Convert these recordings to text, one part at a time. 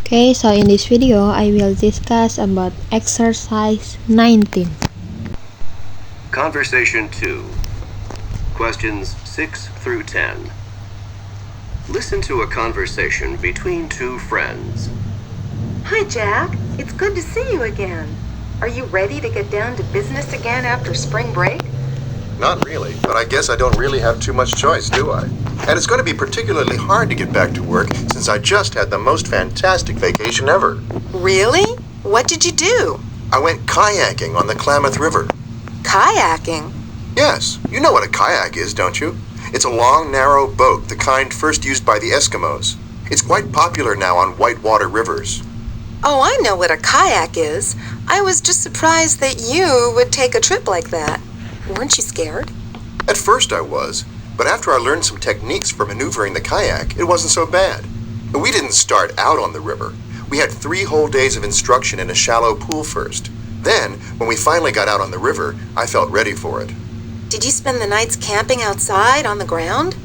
Okay, so in this video, I will discuss about exercise 19. Conversation 2. Questions 6 through 10. Listen to a conversation between two friends. Hi, Jack. It's good to see you again. Are you ready to get down to business again after spring break? Not really, but I guess I don't really have too much choice, do I? And it's going to be particularly hard to get back to work since I just had the most fantastic vacation ever. Really? What did you do? I went kayaking on the Klamath River. Kayaking? Yes, you know what a kayak is, don't you? It's a long, narrow boat, the kind first used by the Eskimos. It's quite popular now on whitewater rivers. Oh, I know what a kayak is. I was just surprised that you would take a trip like that. Weren't you scared? At first I was, but after I learned some techniques for maneuvering the kayak, it wasn't so bad. We didn't start out on the river. We had 3 whole days of instruction in a shallow pool first. Then, when we finally got out on the river, I felt ready for it. Did you spend the nights camping outside on the ground?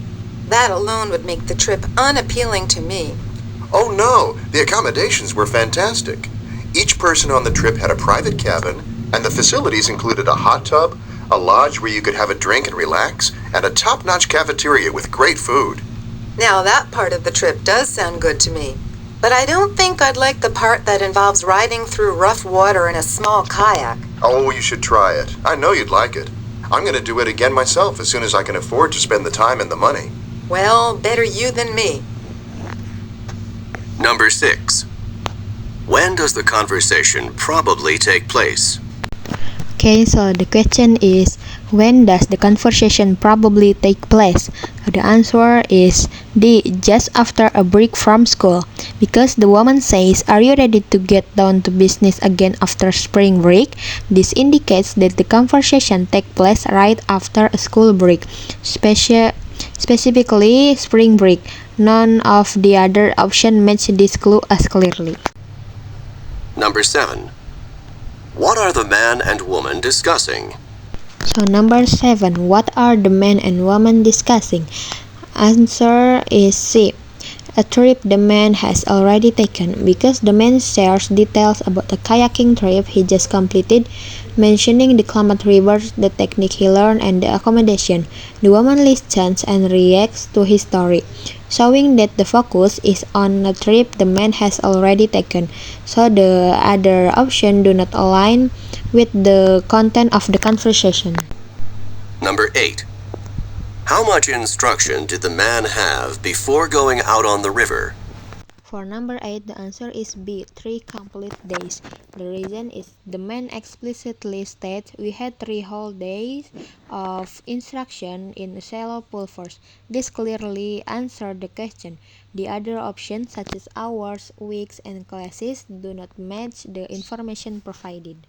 That alone would make the trip unappealing to me. Oh no, the accommodations were fantastic. Each person on the trip had a private cabin, and the facilities included a hot tub, a lodge where you could have a drink and relax, and a top-notch cafeteria with great food. Now that part of the trip does sound good to me. But I don't think I'd like the part that involves riding through rough water in a small kayak. Oh, you should try it. I know you'd like it. I'm going to do it again myself as soon as I can afford to spend the time and the money. Well, better you than me. Number 6. When does the conversation probably take place? Okay, so the question is, when does the conversation probably take place? The answer is D, just after a break from school. Because the woman says, "Are you ready to get down to business again after spring break?" This indicates that the conversation takes place right after a school break, specifically spring break. None of the other options match this clue as clearly. Number 7. What are the man and woman discussing? So number 7, what are the man and woman discussing? Answer is C, a trip the man has already taken, because the man shares details about the kayaking trip he just completed, mentioning the Klamath River, the technique he learned, and the accommodation. The woman listens and reacts to his story, showing that the focus is on a trip the man has already taken, so the other options do not align with the content of the conversation. Number 8. How much instruction did the man have before going out on the river? For number 8, the answer is B, 3 complete days. The reason is the man explicitly states we had 3 whole days of instruction in a shallow pool first. This clearly answered the question. The other options such as hours, weeks, and classes do not match the information provided.